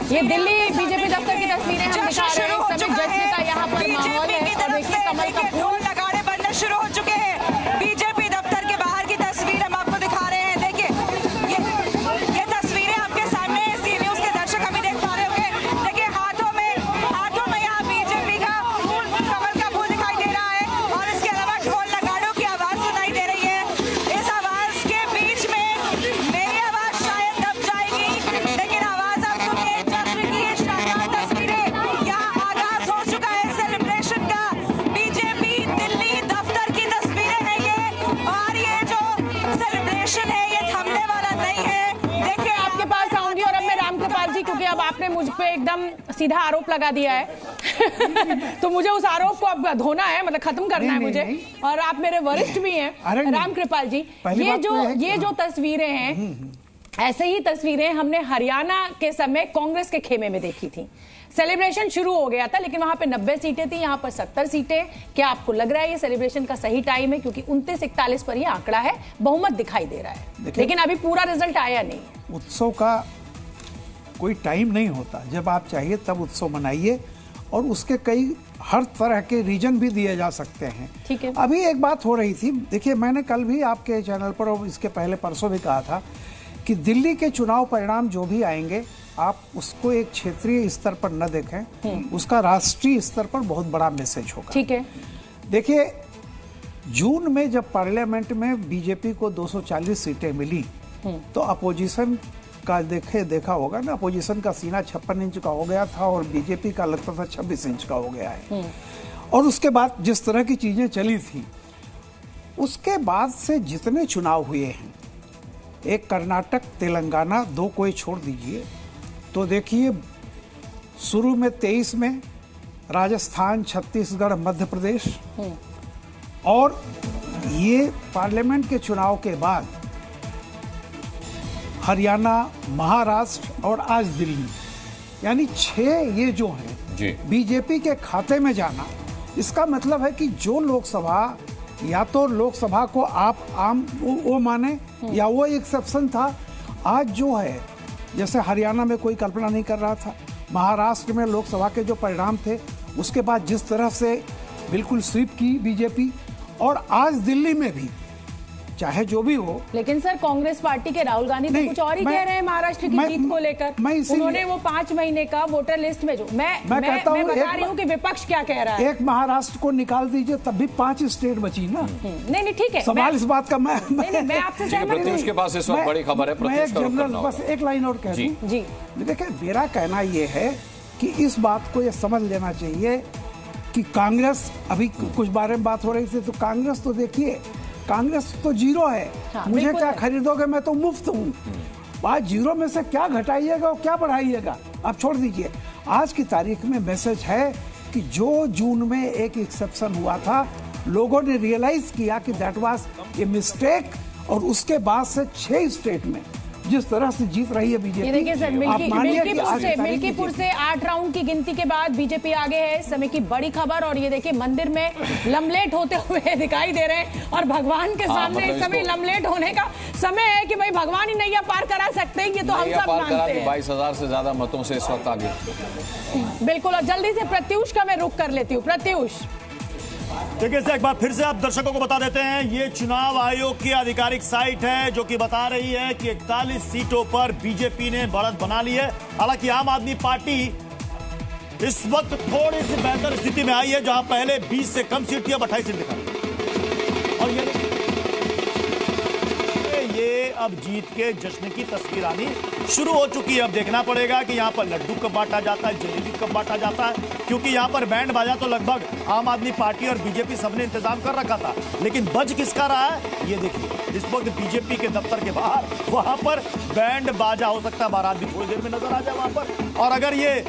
ये दिल्ली बीजेपी दफ्तर की तस्वीरें हम दिखा रहे हैं। इस समय जश्न का यहाँ पर माहौल है और देखिए कमल का फूल नगाड़े बनने शुरू हो चुके हैं। बीजेपी दफ्तर के बाहर की तस्वीर हम आपको दिखा रहे हैं। देखिए ये तस्वीरें आपके सामने सी न्यूज़ के दर्शक अभी देख पा रहे होंगे। देखिए हाथों में यहाँ बीजेपी का फूल, कमल का फूल दिखाई दे रहा है और इसके अलावा ढोल नगाड़ों की आवाज सुनाई दे रही है। इस आवाज के बीच में मेरी आवाज शायद दब जाएगी, लेकिन आवाज आप सुनिए। जश्न की ये शानदार तस्वीरें, यहाँ आगाज हो चुका है सेलिब्रेशन का। बीजेपी दिल्ली दफ्तर की तस्वीरें हैं ये, और ये जो सेलिब्रेशन है ये थमने वाला नहीं है। देखिए आपके पास आऊंगी और अब मैं रामकृपाल जी, क्योंकि अब आपने मुझ पे एकदम सीधा आरोप लगा दिया है तो मुझे उस आरोप को अब धोना है, मतलब खत्म करना है मुझे। और आप मेरे वरिष्ठ भी हैं रामकृपाल जी। ये जो तस्वीरें हैं, ऐसे ही तस्वीरें हमने हरियाणा के समय कांग्रेस के खेमे में देखी थी। सेलिब्रेशन शुरू हो गया था, लेकिन वहां पे 90 सीटें थी, यहाँ पर 70 सीटें। क्या आपको लग रहा है ये सेलिब्रेशन का सही टाइम है? क्योंकि 29-41 पर ये आंकड़ा है, बहुमत दिखाई दे रहा है, लेकिन अभी पूरा रिजल्ट आया नहीं। उत्सव का कोई टाइम नहीं होता, जब आप चाहिए तब उत्सव मनाइए, और उसके कई हर तरह के रीजन भी दिए जा सकते हैं। ठीक है। अभी एक बात हो रही थी, देखिए मैंने कल भी आपके चैनल पर और इसके पहले परसों भी कहा था कि दिल्ली के चुनाव परिणाम जो भी आएंगे, आप उसको एक क्षेत्रीय स्तर पर न देखें, उसका राष्ट्रीय स्तर पर बहुत बड़ा मैसेज होगा। ठीक है। देखिए जून में जब पार्लियामेंट में बीजेपी को 240 सीटें मिली, तो अपोजिशन का देखा होगा ना, अपोजिशन का सीना 56 इंच का हो गया था और बीजेपी का लगता था 26 इंच का हो गया है। और उसके बाद जिस तरह की चीजें चली थी, उसके बाद से जितने चुनाव हुए हैं, एक कर्नाटक, तेलंगाना, दो कोई छोड़ दीजिए, तो देखिए शुरू में 23 में राजस्थान, छत्तीसगढ़, मध्य प्रदेश, और ये पार्लियामेंट के चुनाव के बाद हरियाणा, महाराष्ट्र और आज दिल्ली, यानी 6 ये जो हैं बीजेपी के खाते में जाना, इसका मतलब है कि जो लोकसभा, या तो लोकसभा को आप आम वो माने या वो एक्सेप्शन था। आज जो है, जैसे हरियाणा में कोई कल्पना नहीं कर रहा था, महाराष्ट्र में लोकसभा के जो परिणाम थे उसके बाद जिस तरह से बिल्कुल स्वीप की बीजेपी, और आज दिल्ली में भी चाहे जो भी हो। लेकिन सर कांग्रेस पार्टी के राहुल गांधी तो कुछ और ही कह रहे हैं महाराष्ट्र की जीत को लेकर। उन्होंने वो 5 महीने का वोटर लिस्ट में जो मैं बता रही हूँ कि विपक्ष क्या कह रहा है। एक महाराष्ट्र को निकाल दीजिए तब भी 5 स्टेट बची ना। नहीं ठीक है, सवाल इस बात का मैं आपसे सहमत हूं। के पास इस वक्त बड़ी खबर है। मैं एक जनरल बस एक लाइन और कह दूं जी। देखिए मेरा कहना ये है कि इस बात को ये समझ लेना चाहिए कि कांग्रेस, अभी कुछ बारे में बात हो रही थी, तो कांग्रेस तो देखिए, कांग्रेस तो 0 है। हाँ, मुझे क्या खरीदोगे, मैं तो मुफ्त हूँ। आज 0 में से क्या घटाइएगा और क्या बढ़ाइएगा, आप छोड़ दीजिए। आज की तारीख में मैसेज है कि जो जून में एक एक्सेप्शन हुआ था, लोगों ने रियलाइज किया कि दैट वाज ए मिस्टेक, और उसके बाद से 6 स्टेट में जिस तरह से जीत रही है बीजेपी। ये देखिए सर, मिल्कीपुर से 8 राउंड की गिनती के बाद बीजेपी आगे है। इस समय की बड़ी खबर, और ये देखिए मंदिर में लमलेट होते हुए दिखाई दे रहे हैं, और भगवान के सामने इस समय लमलेट होने का समय है कि भाई भगवान ही नैया पार करा सकते हैं, ये तो हम सब मानते हैं। 22,000 से ज्यादा मतों से इस वक्त आगे। बिल्कुल, और जल्दी से प्रत्युष का मैं रुख कर लेती हूँ। प्रत्युष, देखिए एक बार फिर से आप दर्शकों को बता देते हैं, ये चुनाव आयोग की आधिकारिक साइट है जो कि बता रही है कि 41 सीटों पर बीजेपी ने बढ़त बना ली है। हालांकि आम आदमी पार्टी इस वक्त थोड़ी सी बेहतर स्थिति में आई है, जहां पहले 20 से कम सीट थी, अब 28 सीट दिखाई। और ये अब जीत के जश्न की तस्वीर आनी शुरू हो चुकी है। अब देखना पड़ेगा कि यहाँ पर लड्डू कब बांटा जाता है, जलेबी कब बांटा जाता है, क्योंकि यहाँ पर बैंड बाजा तो लगभग आम आदमी पार्टी और बीजेपी सबने इंतजाम कर रखा था, लेकिन बज किसका रहा है ये देखिए। इस वक्त बीजेपी के दफ्तर के बाहर वहां पर बैंड बाजा, हो सकता है बारात भी थोड़ी देर में नजर आ जाए वहां पर, और अगर ये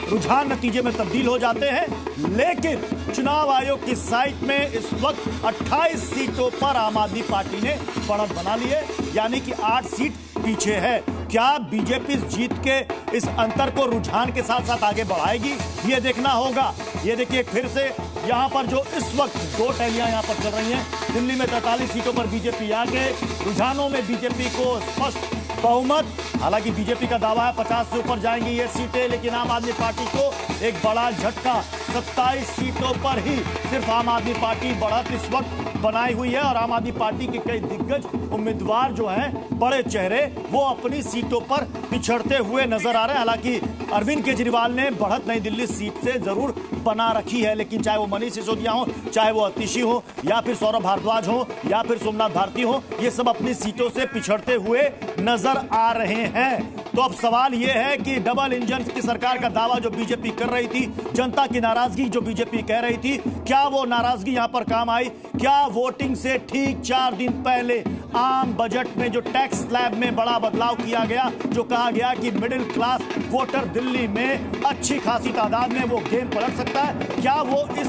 रुझान नतीजे में तब्दील हो जाते हैं। लेकिन चुनाव आयोग की साइट में इस वक्त 28 सीटों पर आम आदमी पार्टी ने बढ़त बना ली है, यानी कि 8 सीट पीछे है। क्या बीजेपी जीत के इस अंतर को रुझान के साथ साथ आगे बढ़ाएगी, ये देखना होगा। ये देखिए फिर से यहाँ पर जो इस वक्त 2 टैलियां यहाँ पर चल रही हैं। दिल्ली में 43 सीटों पर बीजेपी आगे, रुझानों में बीजेपी को स्पष्ट बहुमत हालांकि बीजेपी का दावा है 50 से ऊपर जाएंगी ये सीटें, लेकिन आम आदमी पार्टी को एक बड़ा झटका, 27 सीटों पर ही सिर्फ आम आदमी पार्टी बढ़त इस वक्त बनाई हुई है और आम आदमी पार्टी के कई दिग्गज उम्मीदवार जो हैं, बड़े चेहरे, वो अपनी सीटों पर पिछड़ते हुए नजर आ रहे हैं। हालांकि अरविंद केजरीवाल ने बढ़त नई दिल्ली सीट से जरूर बना रखी है, लेकिन चाहे वो मनीष सिसोदिया हो, चाहे वो अतिशी हो, या फिर सौरभ भारद्वाज हो, या फिर सोमनाथ भारती हो, ये सब अपनी सीटों से पिछड़ते हुए नजर आ रहे हैं। तो अब सवाल यह है कि डबल इंजन की सरकार का दावा जो बीजेपी कर रही थी, जनता की नाराजगी जो बीजेपी कह रही थी, क्या वो नाराजगी यहां पर काम आई? क्या वोटिंग से ठीक 4 दिन पहले आम बजट में जो टैक्स स्लैब में बड़ा बदलाव किया गया, जो कहा गया कि मिडिल क्लास वोटर दिल्ली में अच्छी खासी तादाद में वो गेम पलट सकता है, क्या वो इस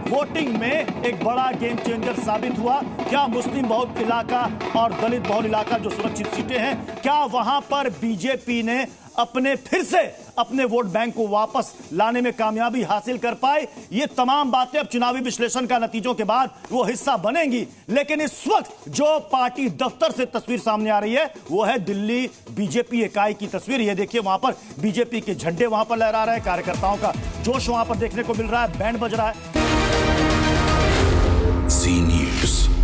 वोटिंग में एक बड़ा गेम चेंजर साबित हुआ? क्या मुस्लिम बहुल इलाका और दलित बहुल इलाका जो सुरक्षित सीटें हैं, क्या वहां पर बीजेपी ने फिर से अपने वोट बैंक को वापस लाने में कामयाबी हासिल कर पाए? ये तमाम बातें अब चुनावी विश्लेषण का नतीजों के बाद वो हिस्सा बनेंगी। लेकिन इस वक्त जो पार्टी दफ्तर से तस्वीर सामने आ रही है वो है दिल्ली बीजेपी इकाई की तस्वीर। ये देखिए, वहां पर बीजेपी के झंडे वहां पर लहरा रहे हैं, कार्यकर्ताओं का जोश वहां पर देखने को मिल रहा है, बैंड बज रहा है। सी न्यूज़।